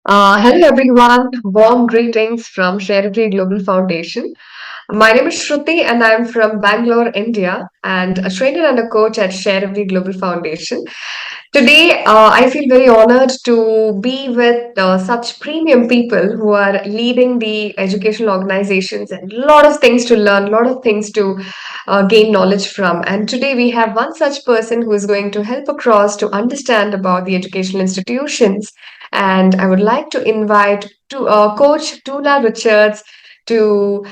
Hello everyone, warm greetings from sharEvery Global Foundation. My name is Shruti and I'm from Bangalore, India, and a trainer and a coach at sharEvery Global Foundation. Today, I feel very honored to be with such premium people who are leading the educational organizations and a lot of things to learn, a lot of things to gain knowledge from. And today we have one such person who is going to help across to understand about the educational institutions. And I would like to invite Coach Tula Richards to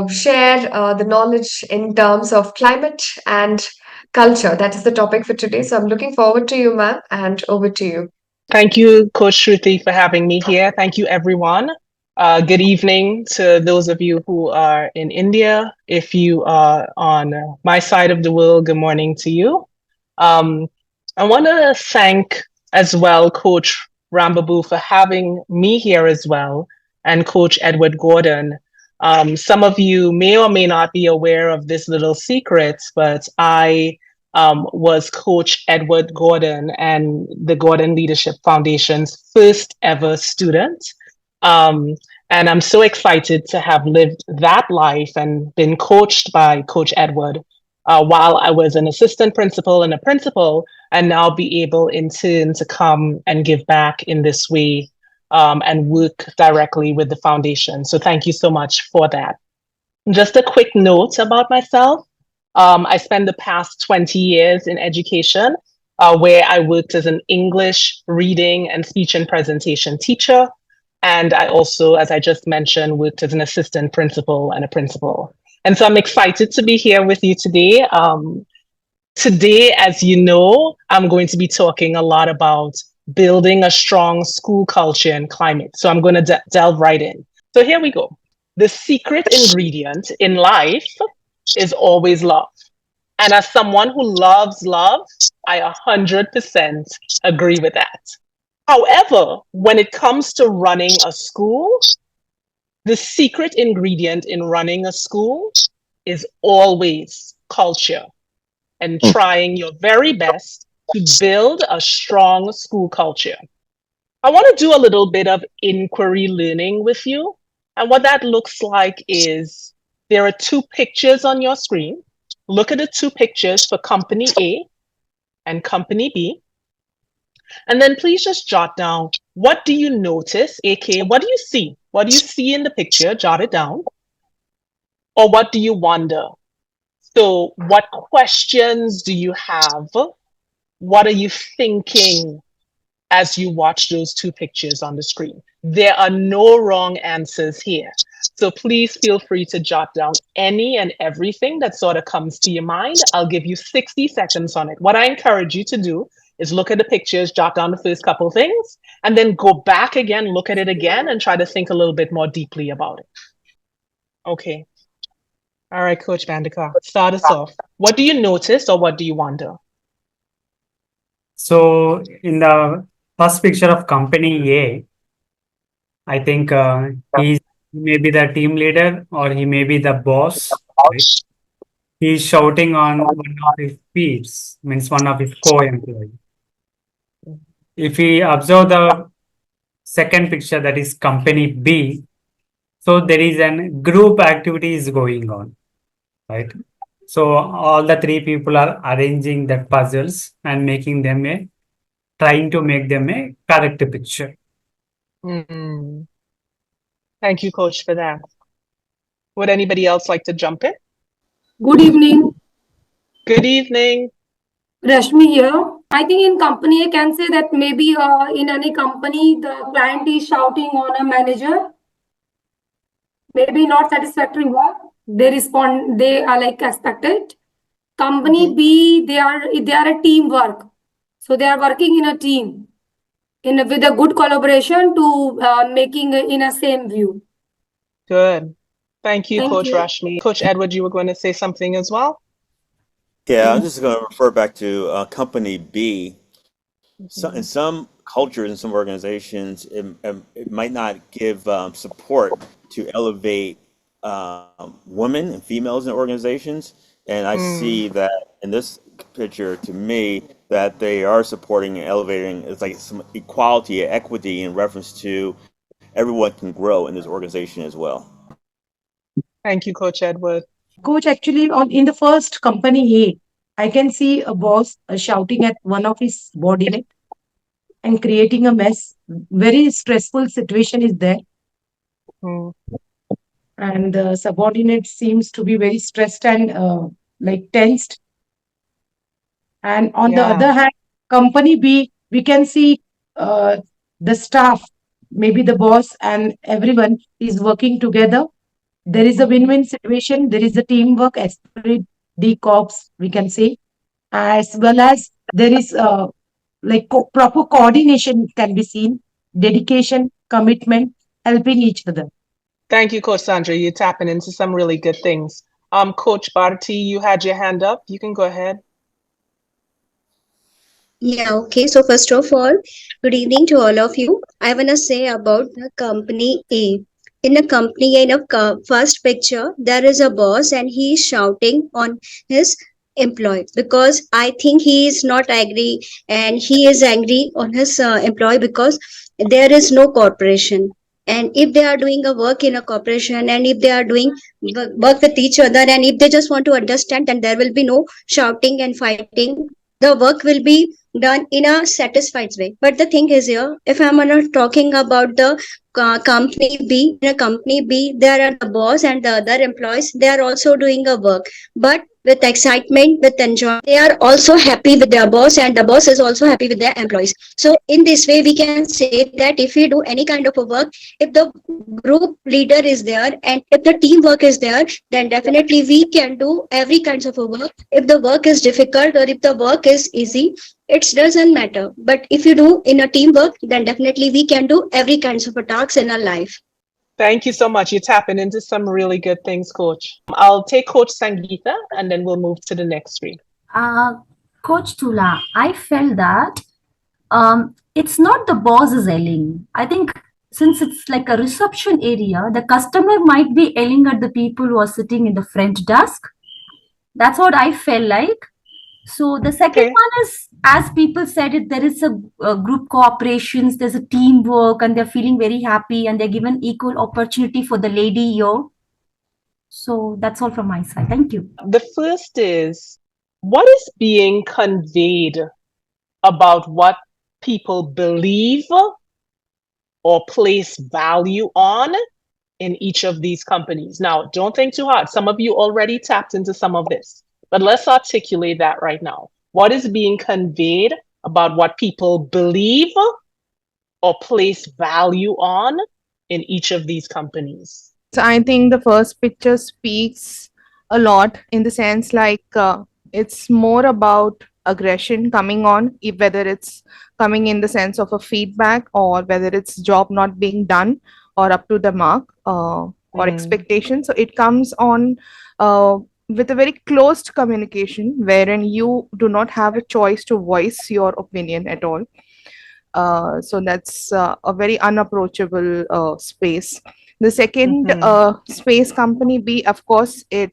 share the knowledge in terms of climate and culture. That is the topic for today. So I'm looking forward to you, ma'am, and over to you. Thank you, Coach Shruti, for having me here. Thank you, everyone. Good evening to those of you who are in India. If you are on my side of the world, good morning to you. Um, I want to thank as well Coach Rambabu for having me here as well, and Coach Edward Gordon. Some of you may or may not be aware of this little secret, but I was Coach Edward Gordon and the Gordon Leadership Foundation's first ever student. Um, and I'm so excited to have lived that life and been coached by Coach Edward while I was an assistant principal and a principal, and now be able in turn to come and give back in this way and work directly with the foundation. So thank you so much for that. Just a quick note about myself. I spent the past 20 years in education, where I worked as an English reading and speech and presentation teacher. And I also, as I just mentioned, worked as an assistant principal and a principal. And so I'm excited to be here with you today. Today, as you know, I'm going to be talking a lot about building a strong school culture and climate. So I'm going to delve right in. So here we go. The secret ingredient in life is always love. And as someone who loves love, I 100% agree with that. However, when it comes to running a school, the secret ingredient in running a school is always culture and trying your very best to build a strong school culture. I want to do a little bit of inquiry learning with you. And what that looks like is there are two pictures on your screen. Look at the two pictures for company A and company B. And then please just jot down, what do you notice, aka what do you see? What do you see in the picture? Jot it down. Or what do you wonder? So what questions do you have? What are you thinking as you watch those two pictures on the screen? There are no wrong answers here. So please feel free to jot down any and everything that sort of comes to your mind. I'll give you 60 seconds on it. What I encourage you to do is look at the pictures, jot down the first couple things, and then go back again, look at it again, and try to think a little bit more deeply about it. Okay. All right, Coach Vandekar, start us off. What do you notice or what do you wonder? So in the first picture of company A, I think he may be the team leader or he may be the boss, right? He's shouting on one of his peers, means one of his co-employees. If we observe the second picture, that is company B, so there is an group activity is going on, right? So all the three people are arranging the puzzles and trying to make them a correct picture. Mm. Thank you, Coach, for that. Would anybody else like to jump in? Good evening, Good evening. Rashmi here. I think in company I can say that maybe in any company the client is shouting on a manager, maybe not satisfactory work. They are like expected. Company B, they are a teamwork. So they are working in a team with a good collaboration to making in a same view. Good. Thank you, Thank Coach you. Rashmi. Coach Edward, you were going to say something as well? Yeah, I'm just going to refer back to company B. So, in Mhm. some cultures and some organizations, it might not give support to elevate women and females in organizations. And I Mm, see that in this picture to me that they are supporting and elevating. It's like some equality, equity in reference to everyone can grow in this organization as well. Thank you, Coach Edward. Coach, actually, on in the first company A, I can see a boss shouting at one of his subordinate and creating a mess. Very stressful situation is there, Mm, and the subordinate seems to be very stressed and like tensed. And on the yeah. other hand, company B, we can see uh, the staff, maybe the boss and everyone is working together. There is a Mhm. win-win situation. There is a teamwork, esprit de corps, we can say, as well as there is like proper coordination can be seen, dedication, commitment, helping each other. Thank you, Coach Sandra. You're tapping into some really good things. Coach Bharti, you had your hand up. You can go ahead. Yeah, okay. So first of all, good evening to all of you. I want to say about the company A. In the company A, in the first picture, there is a boss and he is shouting on his employee because I think he is not agree and he is angry on his employee because there is no corporation. And if they are doing a work in a corporation and if they are doing work with each other and if they just want to understand, then there will be no shouting and fighting. The work will be done in a satisfied way. But the thing is here, if I'm not talking about the company B, in a company B, there are the boss and the other employees, they are also doing a work. But with excitement, with enjoyment, they are also happy with their boss and the boss is also happy with their employees. So in this way, we can say that if we do any kind of a work, if the group leader is there and if the teamwork is there, then definitely we can do every kinds of a work. If the work is difficult or if the work is easy, it doesn't matter. But if you do in a teamwork, then definitely we can do every kinds of tasks in our life. Thank you so much. You're tapping into some really good things, Coach. I'll take Coach Sangeeta and then we'll move to the next three. Uh, Coach Tula, I felt that it's not the boss is yelling. I think since it's like a reception area, the customer might be yelling at the people who are sitting in the front desk. That's what I felt like. So the second Okay. one is, as people said it, there is a group cooperations, there's a teamwork, and they're feeling very happy, and they're given equal opportunity for the lady here. So that's all from my side. Thank you. The first is what is being conveyed about what people believe or place value on in each of these companies. Now, don't think too hard. Some of you already tapped into some of this, but let's articulate that right now. What is being conveyed about what people believe or place value on in each of these companies? So I think the first picture speaks a lot in the sense like it's more about aggression coming on, whether it's coming in the sense of a feedback or whether it's job not being done or up to the mark or expectation. So it comes on with a very closed communication wherein you do not have a choice to voice your opinion at all. So that's a very unapproachable space. The second space, company B, of course, it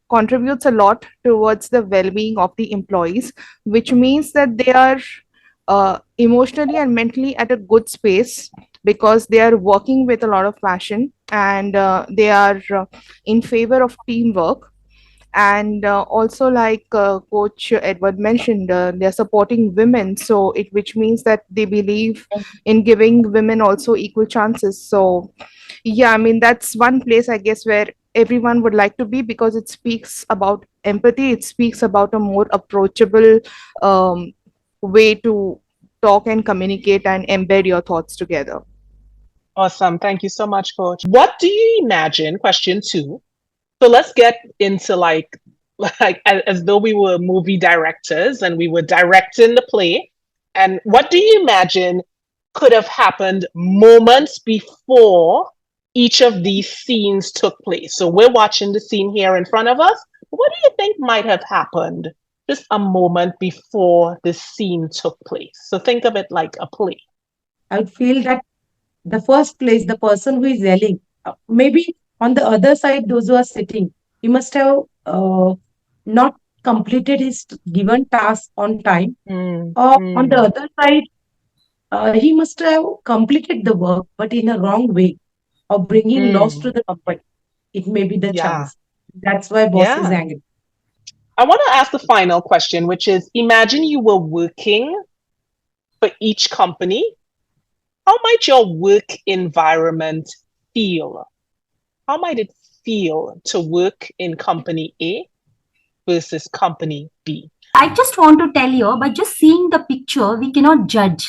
contributes a lot towards the well-being of the employees, which means that they are emotionally and mentally at a good space because they are working with a lot of passion and they are in favor of teamwork. And also like Coach Edward mentioned, they're supporting women, so it which means that they believe in giving women also equal chances. So yeah, I mean that's one place I guess where everyone would like to be because it speaks about empathy, it speaks about a more approachable way to talk and communicate and embed your thoughts together. Awesome. Thank you so much, Coach. What do you imagine? Question two. So let's get into like as though we were movie directors and we were directing the play. And what do you imagine could have happened moments before each of these scenes took place? So we're watching the scene here in front of us. What do you think might have happened just a moment before the scene took place? So think of it like a play. I would feel that the first place, the person who is yelling, maybe on the other side, those who are sitting, he must have not completed his given task on time, Mm, or on the mm, other side, he must have completed the work, but in a wrong way, or bringing loss to mm. the company. It may be the Yeah, chance. That's why boss is yeah. angry. I want to ask the final question, which is imagine you were working for each company. How might your work environment feel? How might it feel to work in company A versus company B? I just want to tell you, by just seeing the picture, we cannot judge.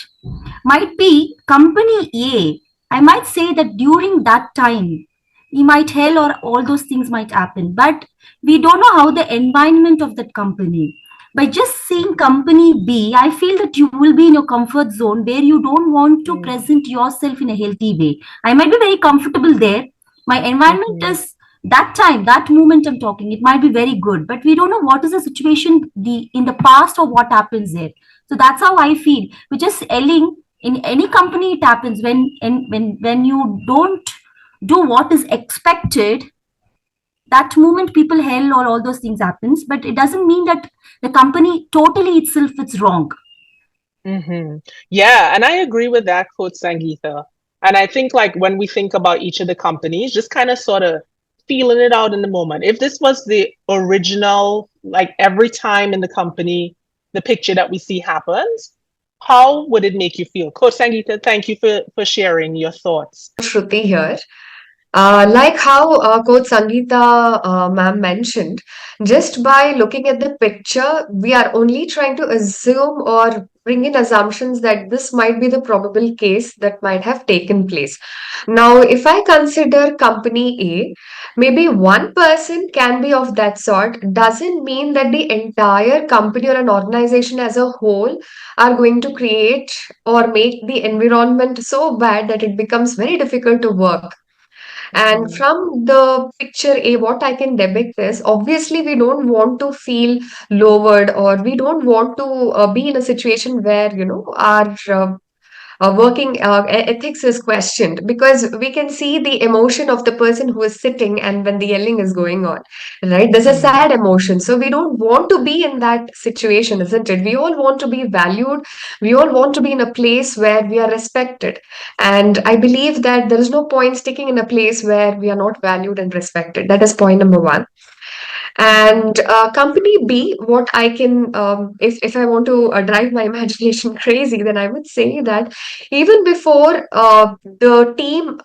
Might be company A. I might say that during that time, he might hell or all those things might happen, but we don't know how the environment of that company. By just seeing company B, I feel that you will be in your comfort zone where you don't want to Mm, present yourself in a healthy way. I might be very comfortable there. My environment mhm, is that time, that moment I'm talking, it might be very good, but we don't know what is the situation in the past or what happens there. So that's how I feel. We're just yelling in any company. It happens when you don't do what is expected. That moment people hell or all those things happens, but it doesn't mean that the company totally itself is wrong. mhm. Yeah, and I agree with that quote, Sangeeta. And I think like when we think about each of the companies, just kind of sort of feeling it out in the moment. If this was the original, like every time in the company, the picture that we see happens, how would it make you feel? Coach Sangeeta, thank you for sharing your thoughts. Shruti here. Like how Coach Sangeeta ma'am mentioned, just by looking at the picture, we are only trying to assume or bring in assumptions that this might be the probable case that might have taken place. Now, if I consider company A, maybe one person can be of that sort, doesn't mean that the entire company or an organization as a whole are going to create or make the environment so bad that it becomes very difficult to work. And Mhm, from the picture A, what I can depict is obviously we don't want to feel lowered, or we don't want to be in a situation where, our working ethics is questioned, because we can see the emotion of the person who is sitting and when the yelling is going on, right? There's a mhm, sad emotion. So we don't want to be in that situation, isn't it? We all want to be valued. We all want to be in a place where we are respected. And I believe that there is no point sticking in a place where we are not valued and respected. That is point number one. And company B, what I can, if I want to drive my imagination crazy, then I would say that even before the team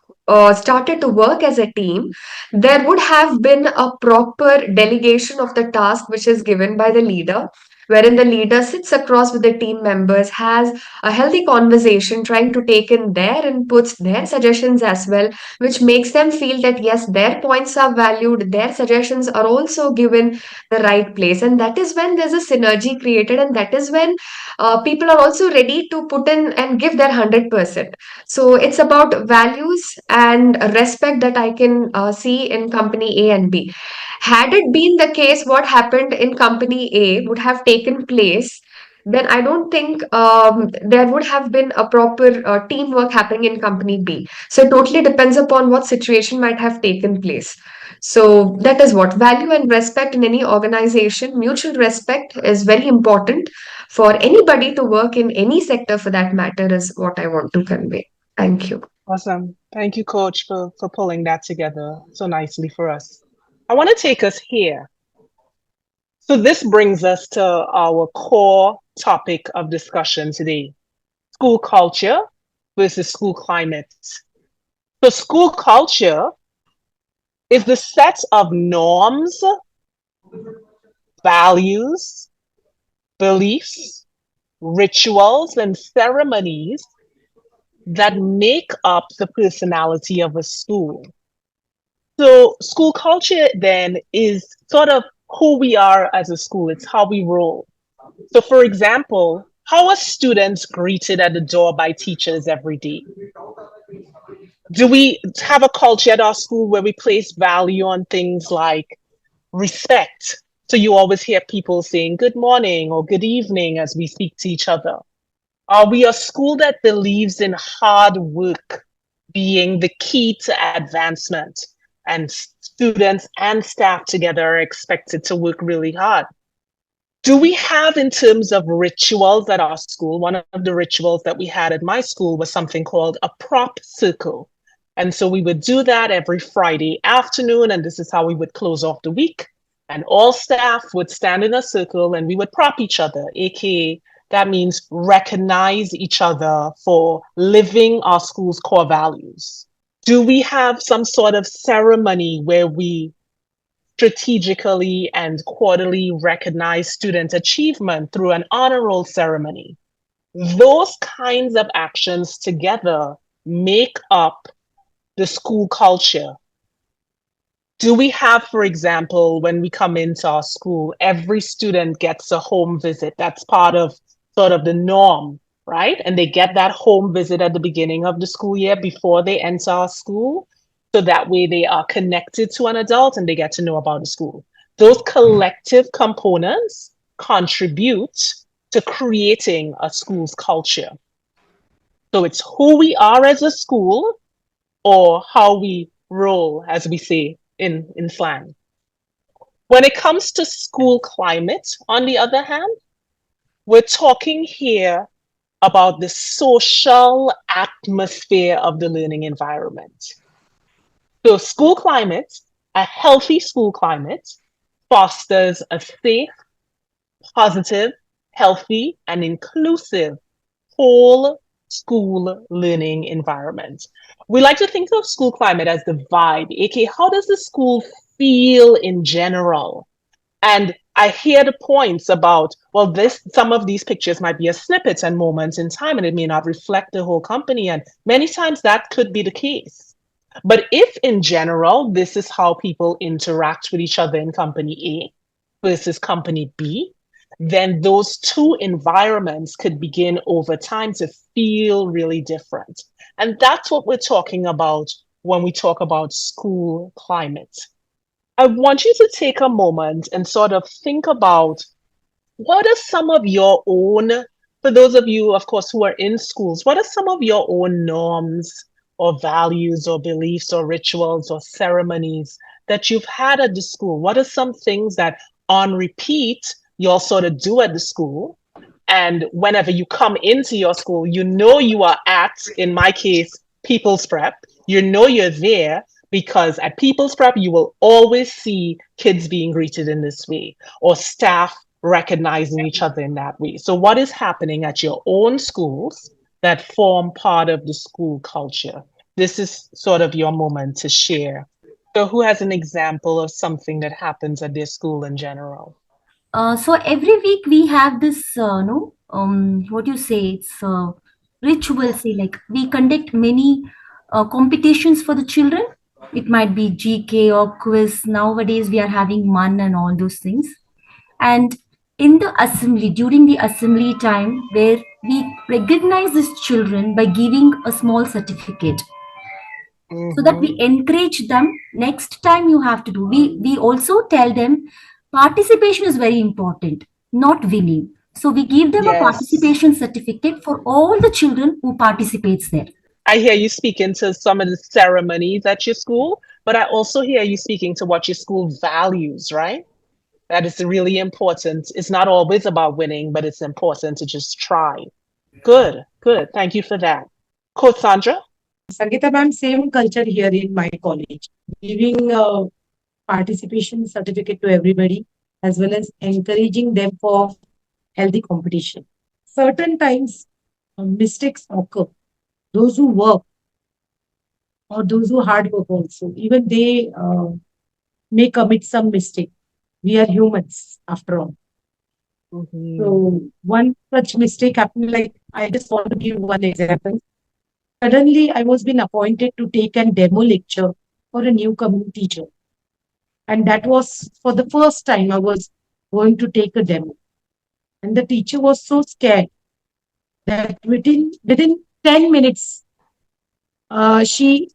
started to work as a team, there would have been a proper delegation of the task which is given by the leader, wherein the leader sits across with the team members, has a healthy conversation, trying to take in their inputs, their suggestions as well, which makes them feel that yes, their points are valued, their suggestions are also given the right place. And that is when there's a synergy created, and that is when people are also ready to put in and give their 100%. So it's about values and respect that I can see in company A and B. Had it been the case, what happened in company A would have taken place, then I don't think there would have been a proper teamwork happening in company B. So it totally depends upon what situation might have taken place. So that is what value and respect in any organization. Mutual respect is very important for anybody to work in any sector for that matter, is what I want to convey. Thank you. awesome. Thank you, Coach, for pulling that together so nicely for us. I want to take us here. So this brings us to our core topic of discussion today, school culture versus school climate. So school culture is the set of norms, values, beliefs, rituals, and ceremonies that make up the personality of a school. So school culture then is sort of who we are as a school. It's how we roll. So for example, how are students greeted at the door by teachers every day? Do we have a culture at our school where we place value on things like respect? So you always hear people saying good morning or good evening as we speak to each other. Are we a school that believes in hard work being the key to advancement, and students and staff together are expected to work really hard? Do we have, in terms of rituals at our school, one of the rituals that we had at my school was something called a prop circle. And so we would do that every Friday afternoon, and this is how we would close off the week. And all staff would stand in a circle and we would prop each other, aka that means recognize each other for living our school's core values. Do we have some sort of ceremony where we strategically and quarterly recognize student achievement through an honor roll ceremony? Those kinds of actions together make up the school culture. Do we have, for example, when we come into our school, every student gets a home visit? That's part of sort of the norm, right? And they get that home visit at the beginning of the school year before they enter our school. So that way they are connected to an adult and they get to know about the school. Those collective components contribute to creating a school's culture. So it's who we are as a school or how we roll, as we say in slang. When it comes to school climate, on the other hand, we're talking here about the social atmosphere of the learning environment. So school climate, a healthy school climate, fosters a safe, positive, healthy, and inclusive whole school learning environment. We like to think of school climate as the vibe, aka how does the school feel in general? And I hear the points about, well, some of these pictures might be a snippet and moments in time, and it may not reflect the whole company. And many times that could be the case. But if in general, this is how people interact with each other in company A versus company B, then those two environments could begin over time to feel really different. And that's what we're talking about when we talk about school climate. I want you to take a moment and sort of think about what are some of your own, for those of you, of course, who are in schools, what are some of your own norms or values or beliefs or rituals or ceremonies that you've had at the school? What are some things that on repeat you'll sort of do at the school? And whenever you come into your school, you know you are at, in my case, People's Prep. You know you're there because at People's Prep, you will always see kids being greeted in this way or staff recognizing each other in that way. So, what is happening at your own schools that form part of the school culture? This is sort of your moment to share. So, who has an example of something that happens at their school in general? So every week we have this, no, what you say, it's ritual. Say like we conduct many competitions for the children. It might be GK or quiz. Nowadays we are having MUN and all those things. And in the assembly, during the assembly time, where we recognize these children by giving a small certificate, so that we encourage them. Next time you have to do. We also tell them participation is very important, not winning. So we give them a Yes. participation certificate for all the children who participates there. I hear you speaking to some of the ceremonies at your school, but I also hear you speaking to what your school values, right? That is really important. It's not always about winning, but it's important to just try. Good, good. Thank you for that. Coach Sandra? Sangeeta ma'am, same culture here in my college, giving a participation certificate to everybody, as well as encouraging them for healthy competition. Certain times, mistakes occur. Those who work or those who hard work also, even they may commit some mistake. We are humans after all. So one such mistake happened, like I just want to give one example. Suddenly, I was being appointed to take a demo lecture for a new coming teacher. And that was for the first time I was going to take a demo. And the teacher was so scared that within 10 minutes, she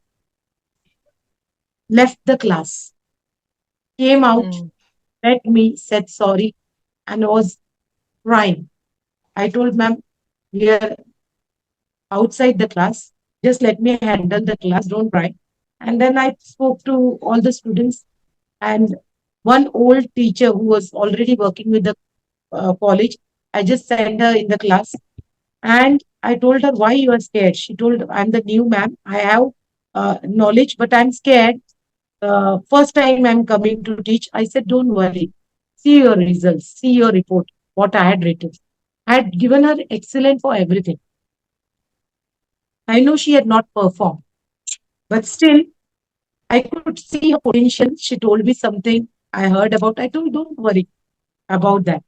left the class, came out, met me, said sorry, and was crying. I told ma'am, we are outside the class. Just let me handle the class, don't cry. And then I spoke to all the students, and one old teacher who was already working with the college. I just sent her in the class and I told her, why you are scared? She told, I'm the new ma'am. I have knowledge, but I'm scared. First time I'm coming to teach. I said, don't worry. See your results, see your report, what I had written. I had given her excellent for everything. I know she had not performed, but still I could see her potential. She told me something I heard about. I told, don't worry about that.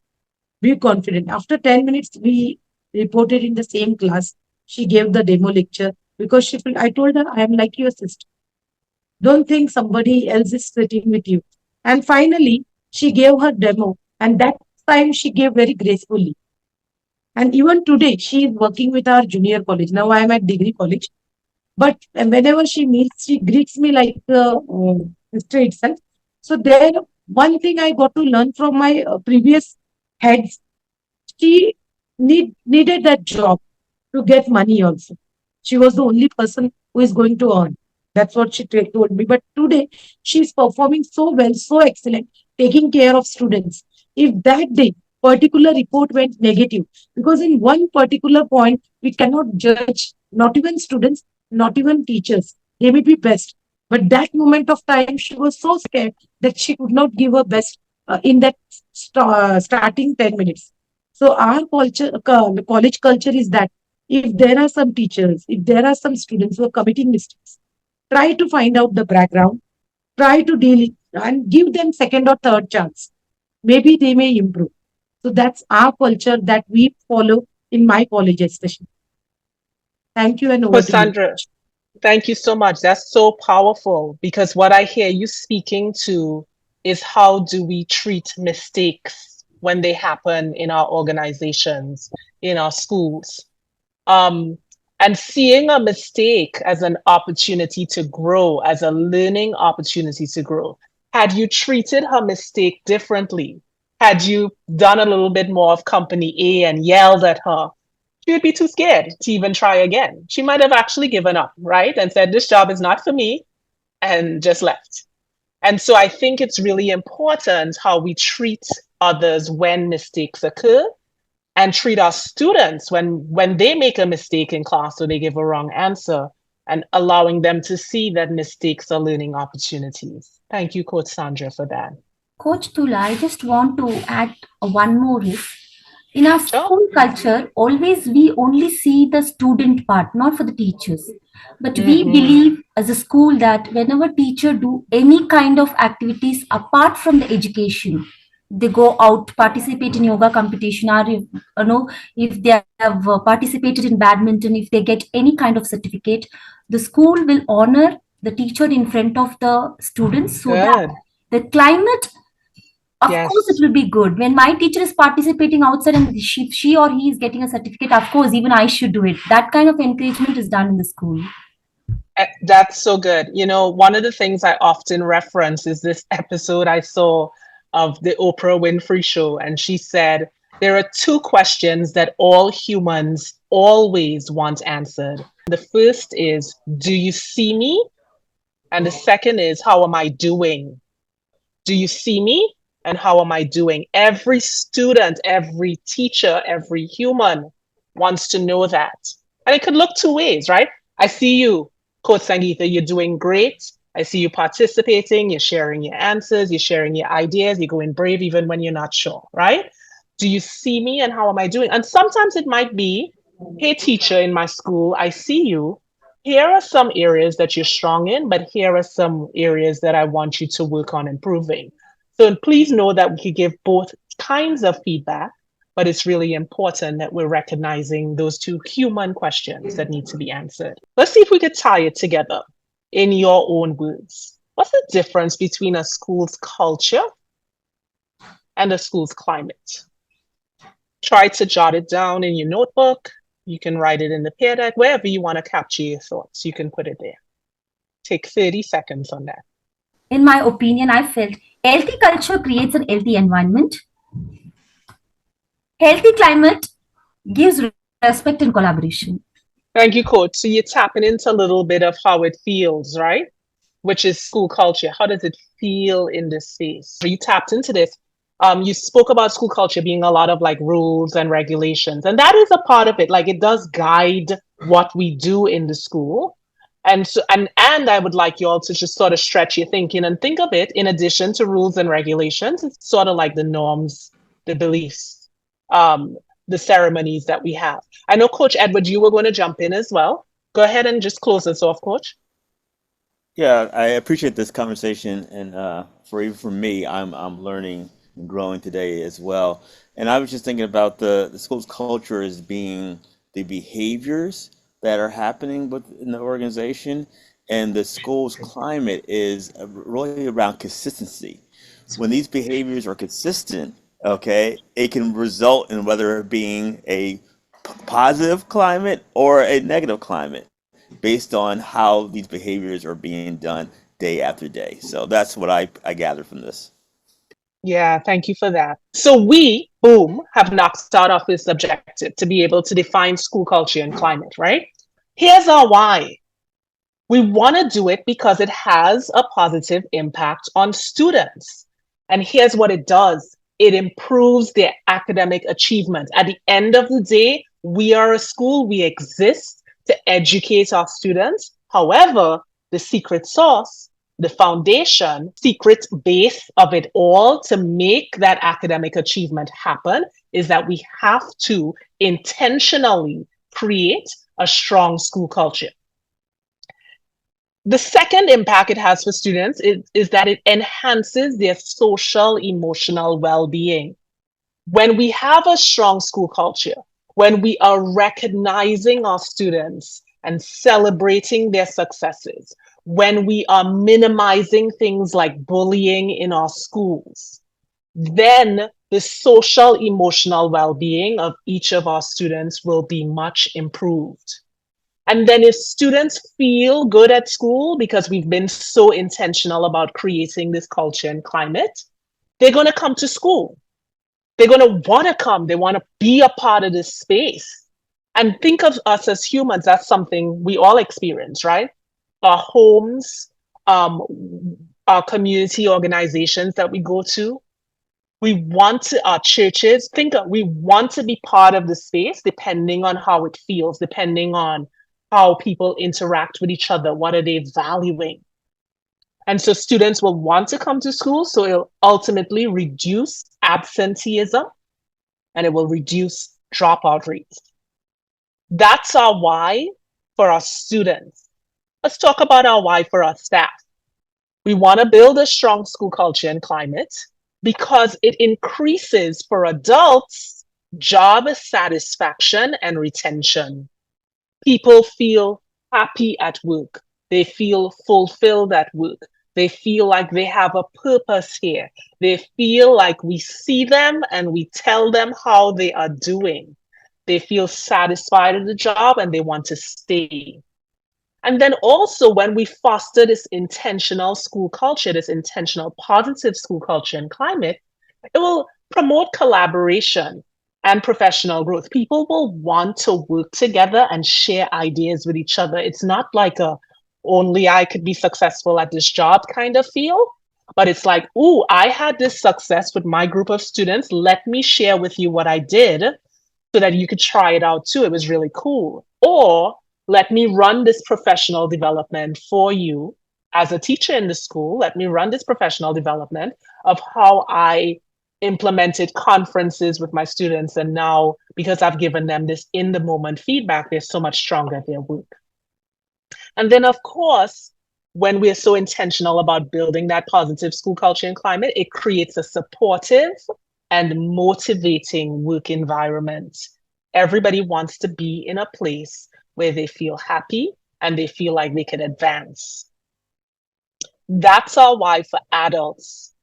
Be confident. After 10 minutes, we reported in the same class. She gave the demo lecture because I told her, I am like your sister. Don't think somebody else is sitting with you. And finally, she gave her demo. And that time she gave very gracefully. And even today, she is working with our junior college. Now I am at degree college. But whenever she meets, she greets me like sister itself. So there, one thing I got to learn from my previous heads, she needed that job to get money also. She was the only person who is going to earn. That's what she told me. But today, she's performing so well, so excellent, taking care of students. If that day, particular report went negative, because in one particular point, we cannot judge not even students, not even teachers. They may be best. But that moment of time, she was so scared that she could not give her best in that starting 10 minutes. So our college culture is that if there are some teachers, if there are some students who are committing mistakes, try to find out the background, try to deal it and give them second or third chance. Maybe they may improve. So that's our culture that we follow in my college especially. Thank you and over to you. Cassandra, thank you so much. That's so powerful because what I hear you speaking to is how do we treat mistakes when they happen in our organizations, in our schools. And seeing a mistake as an opportunity to grow, as a learning opportunity to grow. Had you treated her mistake differently, had you done a little bit more of company A and yelled at her, she would be too scared to even try again. She might have actually given up, right? And said, this job is not for me, and just left. And so I think it's really important how we treat others when mistakes occur and treat our students when they make a mistake in class or they give a wrong answer and allowing them to see that mistakes are learning opportunities. Thank you, Coach Sandra, for that. Coach Tula, I just want to add one more is in our Sure. school culture, always we only see the student part, not for the teachers. But we believe as a school that whenever teacher do any kind of activities apart from the education, they go out, participate in yoga competition, or if they have participated in badminton, if they get any kind of certificate, the school will honor the teacher in front of the students so that Good. the climate, of Yes. course, it will be good. When my teacher is participating outside and she or he is getting a certificate, of course, even I should do it. That kind of encouragement is done in the school. That's so good. You know, one of the things I often reference is this episode I saw of the Oprah Winfrey Show. And she said, there are two questions that all humans always want answered. The first is, do you see me? And the second is, how am I doing? Do you see me? And how am I doing? Every student, every teacher, every human wants to know that. And it could look two ways, right? I see you, Coach Sangeeta, you're doing great. I see you participating, you're sharing your answers, you're sharing your ideas, you're going brave even when you're not sure, right? Do you see me and how am I doing? And sometimes it might be, hey, teacher in my school, I see you. Here are some areas that you're strong in, but here are some areas that I want you to work on improving. So please know that we could give both kinds of feedback, but it's really important that we're recognizing those two human questions that need to be answered. Let's see if we could tie it together in your own words. What's the difference between a school's culture and a school's climate? Try to jot it down in your notebook. You can write it in the peer deck, wherever you want to capture your thoughts, you can put it there. Take 30 seconds on that. In my opinion, I felt healthy culture creates an healthy environment. Healthy climate gives respect and collaboration. Thank you, Coach. So you're tapping into a little bit of how it feels, right? Which is school culture. How does it feel in this space? So you tapped into this. You spoke about school culture being a lot of like rules and regulations, and that is a part of it. Like it does guide what we do in the school. And so and I would like you all to just sort of stretch your thinking and think of it in addition to rules and regulations. It's sort of like the norms, the beliefs, um, the ceremonies that we have. I know Coach Edward, you were going to jump in as well. Go ahead and just close us off, Coach. Yeah, I appreciate this conversation, and for even for me, I'm learning and growing today as well. And I was just thinking about the school's culture as being the behaviors that are happening within the organization, and the school's climate is really around consistency. When these behaviors are consistent, okay, it can result in whether it being a positive climate or a negative climate based on how these behaviors are being done day after day. So that's what I gather from this. Yeah, thank you for that. So we, boom, have knocked out of this objective to be able to define school culture and climate, right? Here's our why. We want to do it because it has a positive impact on students. And here's what it does. It improves their academic achievement. At the end of the day, we are a school, we exist to educate our students. However, the secret sauce, the foundation, secret base of it all to make that academic achievement happen is that we have to intentionally create a strong school culture. The second impact it has for students is that it enhances their social emotional well-being. When we have a strong school culture, when we are recognizing our students and celebrating their successes, when we are minimizing things like bullying in our schools, then the social emotional well-being of each of our students will be much improved. And then if students feel good at school because we've been so intentional about creating this culture and climate, they're going to come to school. They're going to want to come. They want to be a part of this space. And think of us as humans. That's something we all experience, right? Our homes, our community organizations that we go to. We want to, our churches, we want to be part of the space depending on how it feels, depending on how people interact with each other. What are they valuing? And so students will want to come to school. So it'll ultimately reduce absenteeism and it will reduce dropout rates. That's our why for our students. Let's talk about our why for our staff. We want to build a strong school culture and climate because it increases for adults job satisfaction and retention. People feel happy at work. They feel fulfilled at work. They feel like they have a purpose here. They feel like we see them and we tell them how they are doing. They feel satisfied at the job and they want to stay. And then also when we foster this intentional school culture, this intentional positive school culture and climate, it will promote collaboration and professional growth. People will want to work together and share ideas with each other. It's not like a only I could be successful at this job kind of feel, but it's like, ooh, I had this success with my group of students. Let me share with you what I did so that you could try it out too. It was really cool. Or let me run this professional development for you as a teacher in the school. Let me run this professional development of how I implemented conferences with my students. And now, because I've given them this in the moment feedback, they're so much stronger at their work. And then, of course, when we're so intentional about building that positive school culture and climate, it creates a supportive and motivating work environment. Everybody wants to be in a place where they feel happy and they feel like they can advance. That's our why for adults.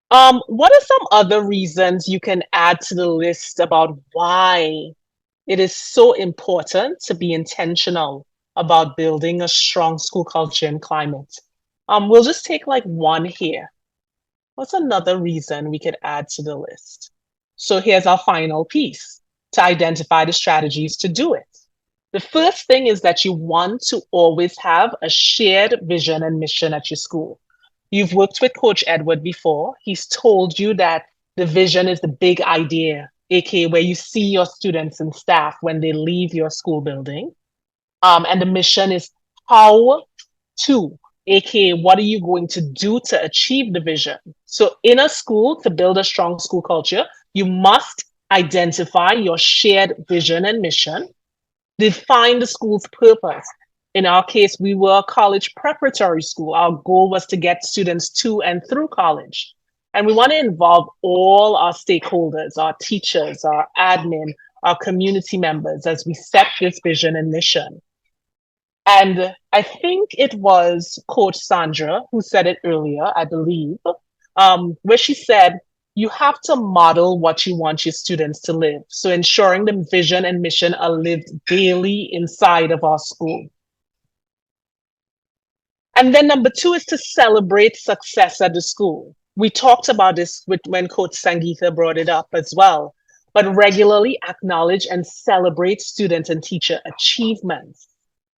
What are some other reasons you can add to the list about why it is so important to be intentional about building a strong school culture and climate? We'll just take like one here. What's another reason we could add to the list? So here's our final piece to identify the strategies to do it. The first thing is that you want to always have a shared vision and mission at your school. You've worked with Coach Edward before. He's told you that the vision is the big idea, aka where you see your students and staff when they leave your school building. And the mission is how to, aka what are you going to do to achieve the vision? So in a school, to build a strong school culture, you must identify your shared vision and mission, define the school's purpose. In our case, we were a college preparatory school. Our goal was to get students to and through college. And we want to involve all our stakeholders, our teachers, our admin, our community members as we set this vision and mission. And I think it was Coach Sandra who said it earlier, I believe, where she said, you have to model what you want your students to live. So ensuring the vision and mission are lived daily inside of our school. And then number 2 is to celebrate success at the school. We talked about this when Coach Sangeeta brought it up as well, but regularly acknowledge and celebrate student and teacher achievements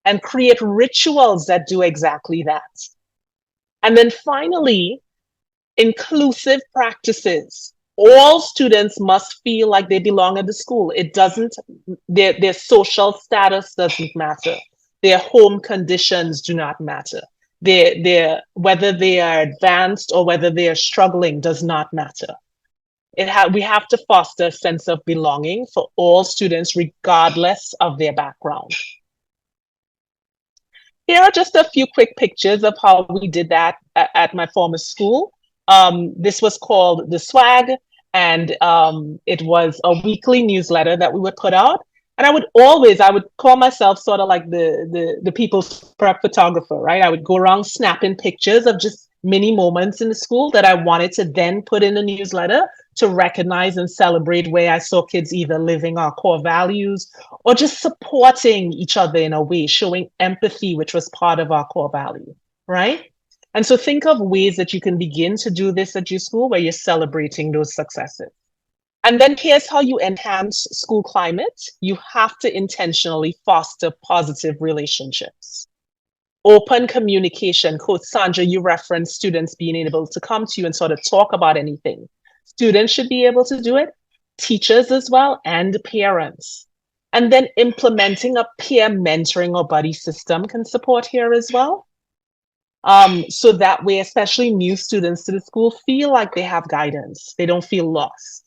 and create rituals that do exactly that. And then finally, inclusive practices. All students must feel like they belong at the school. It doesn't, their social status doesn't matter. Their home conditions do not matter. Whether they are advanced or whether they are struggling does not matter. We have to foster a sense of belonging for all students, regardless of their background. Here are just a few quick pictures of how we did that at my former school. This was called The Swag, and it was a weekly newsletter that we would put out. And I would call myself sort of like the people's prep photographer, right? I would go around snapping pictures of just mini moments in the school that I wanted to then put in the newsletter to recognize and celebrate where I saw kids either living our core values or just supporting each other in a way, showing empathy, which was part of our core value, right? And so think of ways that you can begin to do this at your school where you're celebrating those successes. And then here's how you enhance school climate. You have to intentionally foster positive relationships. Open communication. Coach Sandra, you referenced students being able to come to you and sort of talk about anything. Students should be able to do it, teachers as well, and parents. And then implementing a peer mentoring or buddy system can support here as well. So that way, especially new students to the school feel like they have guidance. They don't feel lost.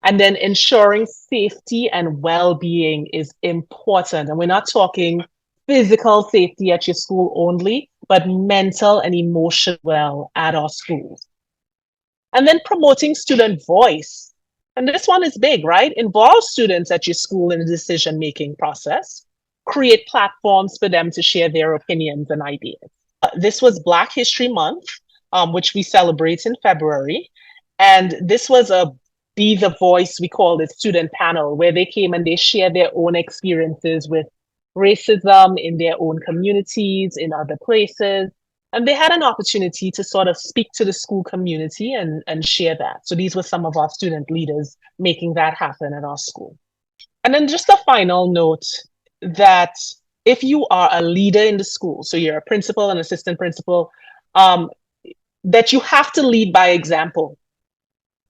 And then ensuring safety and well-being is important. And we're not talking physical safety at your school only, but mental and emotional well at our schools. And then promoting student voice. And this one is big, right? Involve students at your school in the decision-making process. Create platforms for them to share their opinions and ideas. This was Black History Month, which we celebrate in February. And this was a Be the Voice, we called it, student panel, where they came and they shared their own experiences with racism in their own communities, in other places. And they had an opportunity to sort of speak to the school community and share that. So these were some of our student leaders making that happen at our school. And then just a final note that if you are a leader in the school, so you're a principal and assistant principal, that you have to lead by example,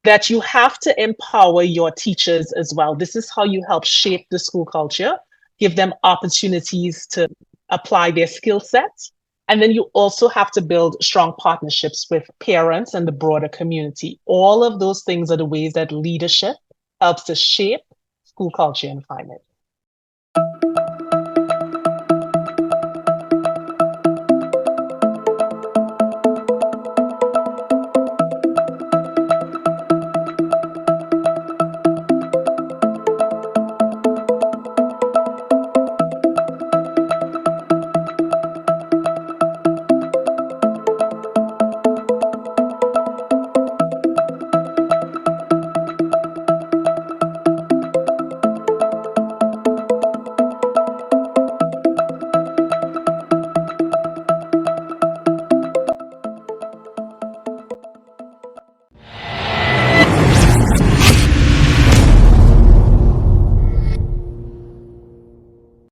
that you have to empower your teachers as well. This is how you help shape the school culture, give them opportunities to apply their skill sets. And then you also have to build strong partnerships with parents and the broader community. All of those things are the ways that leadership helps to shape school culture and climate.